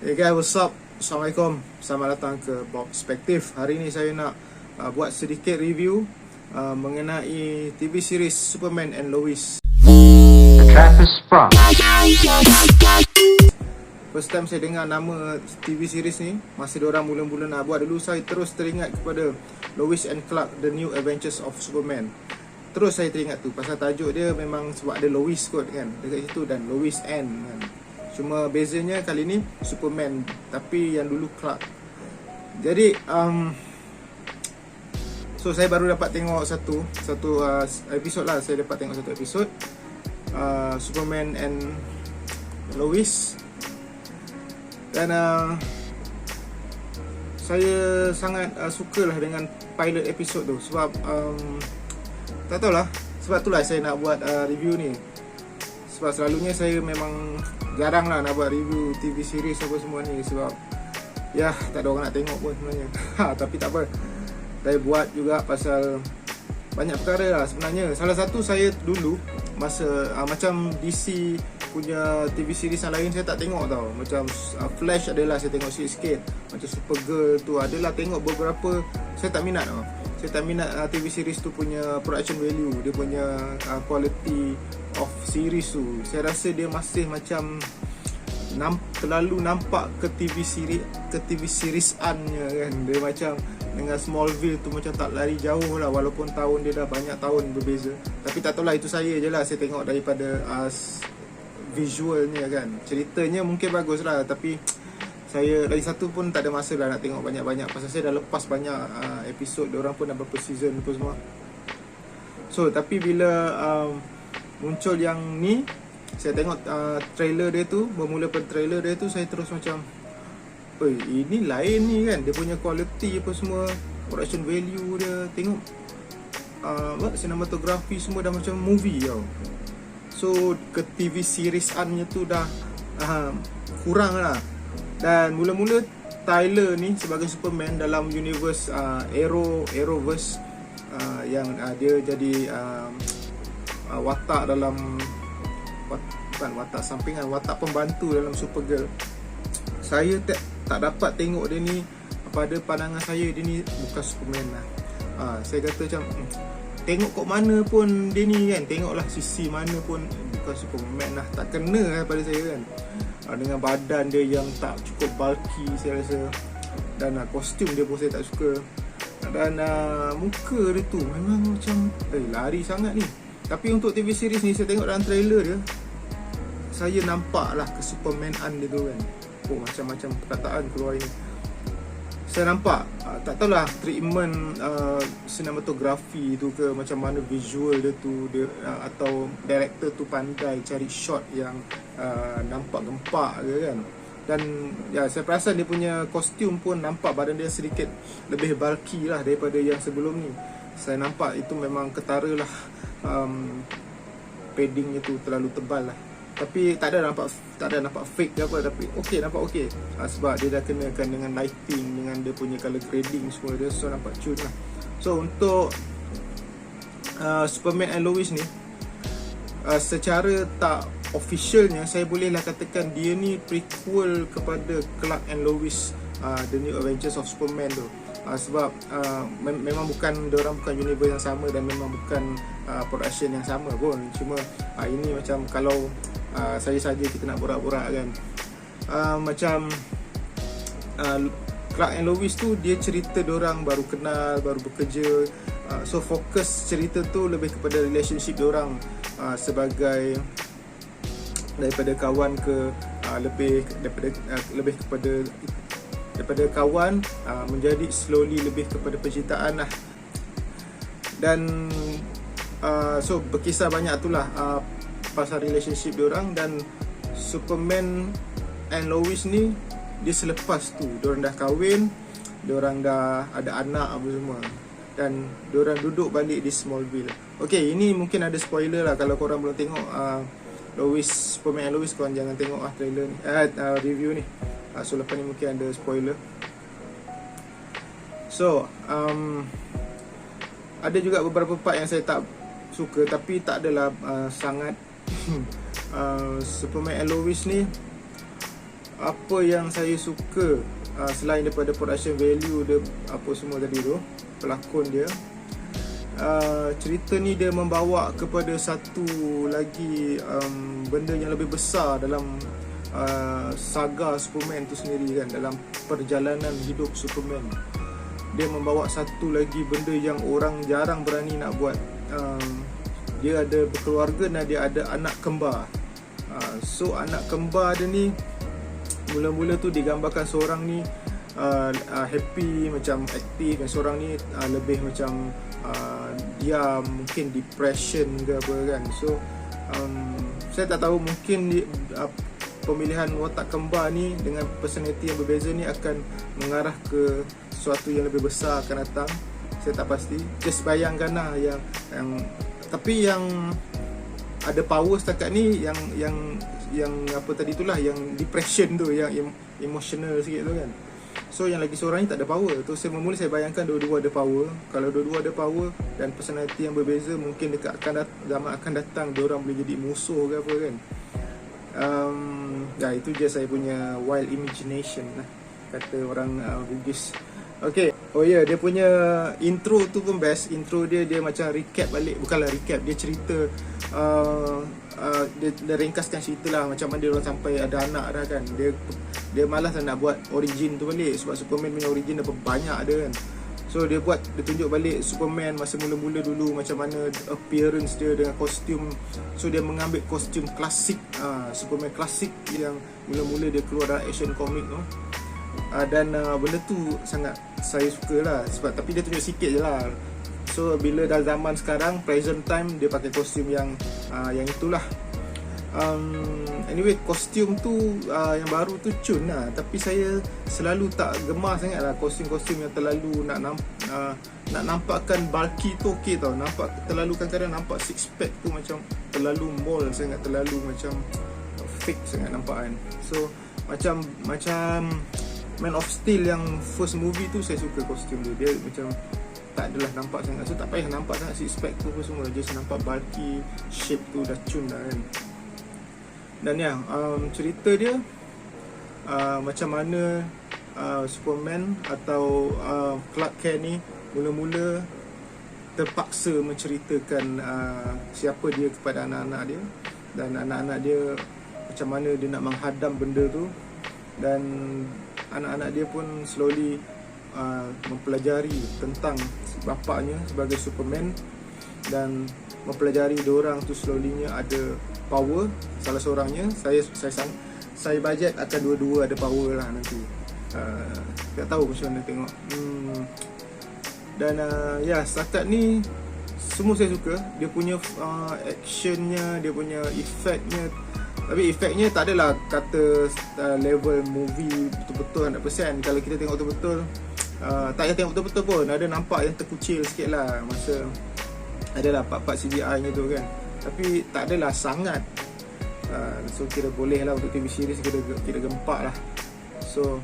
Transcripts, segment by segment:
Hey guys, what's up? Assalamualaikum. Selamat datang ke Perspektif. Hari ni saya nak buat sedikit review mengenai TV series Superman and Lois. The trap is sprung. First time saya dengar nama TV series ni, masa diorang mula-mula nak buat dulu, saya terus teringat kepada Lois and Clark, The New Adventures of Superman. Terus saya teringat tu, pasal tajuk dia memang sebab ada Lois kot kan dekat situ, dan Lois and kan. Cuma bezanya kali ni Superman, tapi yang dulu Clark. Jadi so saya baru dapat tengok satu episod lah. Saya dapat tengok satu episod Superman and Lois. Dan saya sangat sukalah dengan pilot episod tu. Sebab tak tahulah, sebab itulah saya nak buat review ni. Sebab selalunya saya memang jarang lah nak buat review TV series apa semua ni. Sebab ya tak ada orang nak tengok pun sebenarnya. Tapi tak apa, saya buat juga pasal banyak perkara lah sebenarnya. Salah satu, saya dulu masa macam DC punya TV series yang lain saya tak tengok tau. Macam Flash adalah saya tengok sikit-sikit. Macam Supergirl tu adalah tengok beberapa. Saya tak minat tau. Saya tak minat TV series tu punya production value, dia punya quality of series tu. Saya rasa dia masih macam terlalu nampak ke TV series-annya kan. Dia macam dengan Smallville tu macam tak lari jauh lah, walaupun tahun dia dah banyak tahun berbeza. Tapi tak tahulah, itu saya je lah. Saya tengok daripada visualnya kan. Ceritanya mungkin bagus lah, tapi saya lagi satu pun tak ada masa dah nak tengok banyak-banyak. Pasal saya dah lepas banyak episod. Diorang pun dah berapa season apa semua. So tapi bila muncul yang ni, saya tengok trailer dia tu, bermula pada trailer dia tu, saya terus macam, oi, ini lain ni kan. Dia punya quality apa semua, production value dia, tengok cinematography semua dah macam movie tau. So ke TV series-annya tu dah kurang lah. Dan mula-mula Tyler ni sebagai Superman dalam universe Arrowverse, yang dia jadi watak dalam, bukan watak sampingan, watak pembantu dalam Supergirl. Saya tak dapat tengok dia ni, pada pandangan saya dia ni bukan Superman lah. Saya kata macam tengok kok mana pun dia ni kan, tengoklah sisi mana pun bukan Superman lah. Tak kena lah pada saya kan. Dengan badan dia yang tak cukup bulky saya rasa. Dan kostum dia pun saya tak suka. Dan muka dia tu memang macam lari sangat ni. Tapi untuk TV series ni, saya tengok dalam trailer dia, saya nampak lah ke Superman-an dia tu kan. Oh, macam-macam perkataan keluar ini. Saya nampak, tak tahulah treatment cinematography tu ke, macam mana visual dia tu, dia, atau director tu pandai cari shot yang nampak gempak ke kan. Dan ya, saya perasan dia punya kostum pun nampak badan dia sedikit lebih bulky lah daripada yang sebelum ni. Saya nampak itu memang ketara lah, paddingnya tu terlalu tebal lah. Tapi tak ada nampak fake ke apa. Tapi okey, nampak okey. Sebab dia dah kenakan dengan lighting, dengan dia punya color grading semua dia, so nampak cute lah. So untuk Superman and Lois ni, secara tak officialnya, saya bolehlah katakan dia ni prequel kepada Clark and Lois, The New Adventures of Superman tu. Sebab memang diorang bukan universe yang sama, dan memang bukan production yang sama pun. Cuma ini macam kalau saya saja kita nak borak-borak kan, macam Clark and Lois tu, dia cerita diorang baru kenal, baru bekerja. So fokus cerita tu lebih kepada relationship diorang sebagai daripada kawan ke lebih daripada kawan menjadi slowly lebih kepada percintaan lah. Dan so berkisah banyak tu lah pasal relationship diorang. Dan Superman and Lois ni, dia selepas tu diorang dah kahwin, diorang dah ada anak apa semua, dan diorang duduk balik di Smallville. Okay, ini mungkin ada spoiler lah. Kalau korang belum tengok Superman and Lois, korang jangan tengok trailer ni, review ni. So lepas ni mungkin ada spoiler. So ada juga beberapa part yang saya tak suka, tapi tak adalah sangat. Superman and Lois ni apa yang saya suka selain daripada production value dia, apa semua tadi tu, pelakon dia, cerita ni dia membawa kepada satu lagi benda yang lebih besar dalam saga Superman tu sendiri kan, dalam perjalanan hidup Superman. Dia membawa satu lagi benda yang orang jarang berani nak buat. Dia ada berkeluarga dan dia ada anak kembar. So anak kembar dia ni mula-mula tu digambarkan seorang ni happy, macam aktif, dan seorang ni lebih macam diam, mungkin depression ke apa kan. So saya tak tahu, mungkin pemilihan watak kembar ni dengan personality yang berbeza ni akan mengarah ke sesuatu yang lebih besar akan datang. Saya tak pasti. Just bayangkan lah yang tapi yang ada power setakat ni yang apa tadi itulah, yang depression tu, yang emotional sikit tu kan. So yang lagi seorang ni tak ada power. Tu saya mula bayangkan dua-dua ada power. Kalau dua-dua ada power dan personality yang berbeza, mungkin dekat zaman akan datang diorang boleh jadi musuh ke apa kan. Itu je saya punya wild imagination lah, kata orang Bugis. Okay. Oh ya, dia punya intro tu pun best. Intro dia macam recap balik. Bukanlah recap, dia cerita dia ringkaskan cerita lah, macam mana dia orang sampai ada anak dah kan. Dia malas nak buat origin tu balik, sebab Superman punya origin dah banyak ada kan. So dia tunjuk balik Superman masa mula-mula dulu, macam mana appearance dia dengan kostum. So dia mengambil kostum klasik, Superman klasik yang mula-mula dia keluar dalam action comic tu. Dan benda tu sangat saya suka lah, sebab tapi dia tunjuk sikit je lah. So bila dah zaman sekarang, present time, dia pakai kostum yang itulah. Anyway, kostum tu yang baru tu cun lah, tapi saya selalu tak gemar sangat lah kostum-kostum yang terlalu nak nampakkan bulky tu. Okay tau, nampak terlalu, kadang-kadang nampak six pack tu macam terlalu mall sangat, terlalu macam fake sangat nampak kan. So macam Man of Steel yang first movie tu, saya suka kostum dia macam tak adalah nampak sangat. So tak payah nampak sangat six pack tu apa semua, just nampak bulky, shape tu dah cun dah kan. Dan cerita dia macam mana Superman atau Clark Kent ni mula-mula terpaksa menceritakan siapa dia kepada anak-anak dia, dan anak-anak dia macam mana dia nak menghadam benda tu. Dan anak-anak dia pun slowly mempelajari tentang bapaknya sebagai Superman, dan mempelajari diorang tu slowly-nya ada power. Salah seorangnya, saya bajet akan dua-dua ada power lah nanti. Tak tahu macam mana tengok. Dan setakat ni semua saya suka. Dia punya actionnya, dia punya efeknya. Tapi efeknya tak adalah kata level movie betul-betul 100%. Kalau kita tengok betul-betul, tak payah tengok betul-betul pun, ada nampak yang terkucil sikit lah masa adalah part-part CGI nya tu kan. Tapi tak adalah sangat. So kira boleh lah untuk TV series, kira gempak lah. So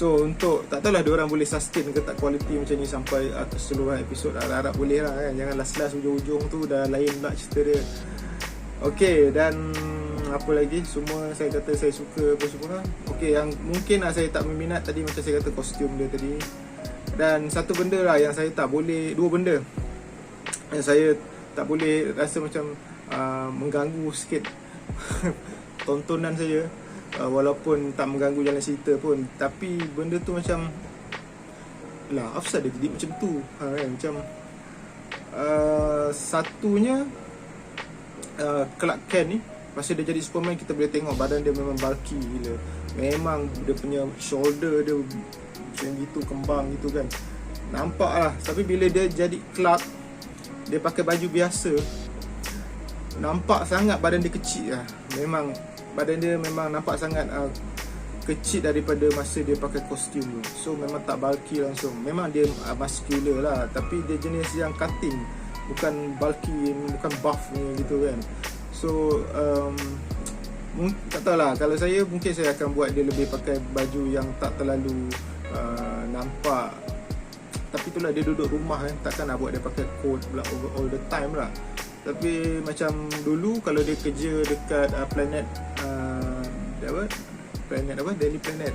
untuk tak tahulah diorang boleh sustain ke tak quality macam ni sampai keseluruhan episod. Harap boleh lah kan. Jangan last ujung-ujung tu dah lain pula cerita dia. Okay, dan apa lagi, semua saya kata saya suka apa semua. Okay, yang mungkin saya tak berminat tadi, macam saya kata kostum dia tadi. Dan satu benda lah yang saya tak boleh, dua benda yang saya tak boleh rasa macam mengganggu sikit tontonan saya, walaupun tak mengganggu jalan cerita pun, tapi benda tu macam lah, asal dia jadi macam tu kan? Macam satunya Clark Kent ni, masa dia jadi Superman, kita boleh tengok badan dia memang bulky gila. Memang dia punya shoulder dia macam gitu, kembang gitu kan, nampak lah. Tapi bila dia jadi Clark, dia pakai baju biasa, nampak sangat badan dia kecil lah. Memang badan dia memang nampak sangat kecil daripada masa dia pakai kostum tu. So memang tak bulky langsung. Memang dia muscular lah, tapi dia jenis yang cutting, bukan bulky, bukan buff ni gitu kan. So tak tahulah, kalau saya mungkin saya akan buat dia lebih pakai baju yang tak terlalu nampak. Tapi itulah, dia duduk rumah kan, takkan nak buat dia pakai coat pula all the time lah. Tapi macam dulu kalau dia kerja dekat planet Daily Planet,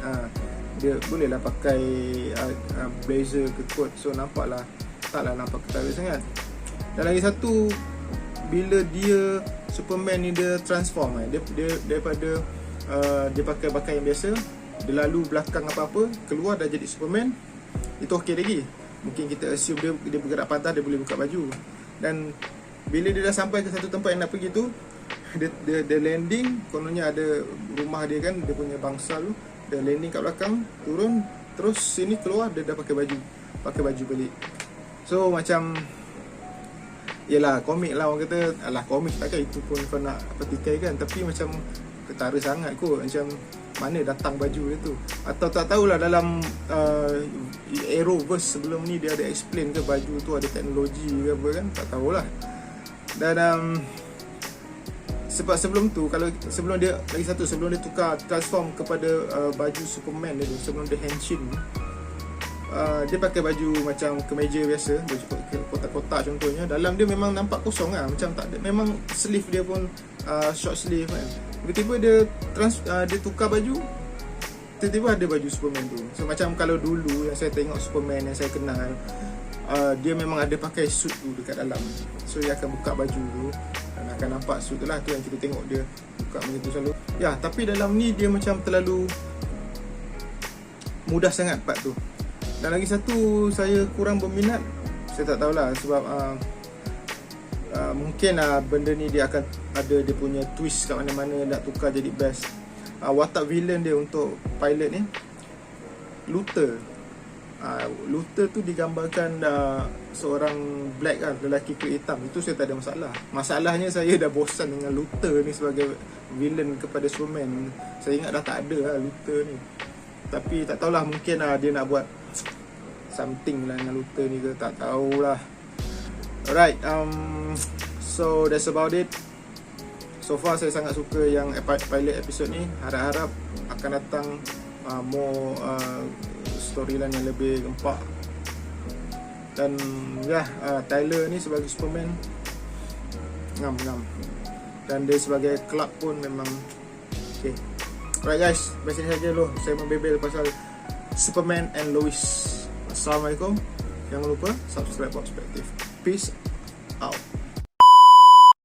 dia bolehlah pakai blazer ke coat. So nampaklah taklah nampak ketara sangat. Dan lagi satu, bila dia Superman ni dia transform, dia daripada dia pakai pakaian biasa, dia lalu belakang apa-apa, keluar dah jadi Superman, itu okey lagi. Mungkin kita assume dia bergerak pantas, dia boleh buka baju. Dan bila dia dah sampai ke satu tempat yang nak pergi tu, dia landing, kononnya ada rumah dia kan, dia punya bangsa tu, dia landing kat belakang, turun, terus sini keluar, dia dah pakai baju balik. So macam, yelah komik lah orang kata, alah komik takkan itu pun kau nak petikai kan, tapi macam ketara sangat kot, macam mana datang baju dia tu. Atau tak tahulah dalam Arrowverse sebelum ni dia ada explain ke baju tu ada teknologi ke apa kan, tak tahulah. Dan sebab sebelum tu, sebelum dia tukar transform kepada baju Superman dia tu, sebelum dia Henshin, dia pakai baju macam kemeja biasa, baju kotak-kotak contohnya. Dalam dia memang nampak kosong lah, macam tak ada, memang sleeve dia pun short sleeve kan. Tiba-tiba dia tukar baju, tiba-tiba ada baju Superman tu. So macam kalau dulu yang saya tengok Superman yang saya kenal, dia memang ada pakai suit tu dekat dalam. So dia akan buka baju tu dan akan nampak suit tu lah. Tu yang kita tengok dia buka macam tu selalu. Ya, tapi dalam ni dia macam terlalu mudah sangat part tu. Dan lagi satu, saya kurang berminat. Saya tak tahulah sebab mungkin benda ni dia akan ada dia punya twist kat mana-mana nak tukar jadi best. Watak villain dia untuk pilot ni, Luthor. Luthor tu digambarkan seorang black kan, lelaki kulit hitam. Itu saya tak ada masalah. Masalahnya saya dah bosan dengan Luthor ni sebagai villain kepada Superman. Saya ingat dah tak ada lah Luthor ni. Tapi tak tahulah, mungkin dia nak buat something lah dengan Luthor ni ke, tak tahulah. Alright, so that's about it. So far saya sangat suka yang pilot episode ni. Harap-harap akan datang more storyline yang lebih gempak. Dan Tyler ni sebagai Superman ngam. Dan dia sebagai Clark pun memang okay. Alright guys, sampai sini saja dulu saya membebel pasal Superman and Lois. Assalamualaikum. Jangan lupa subscribe Perspective. Peace out.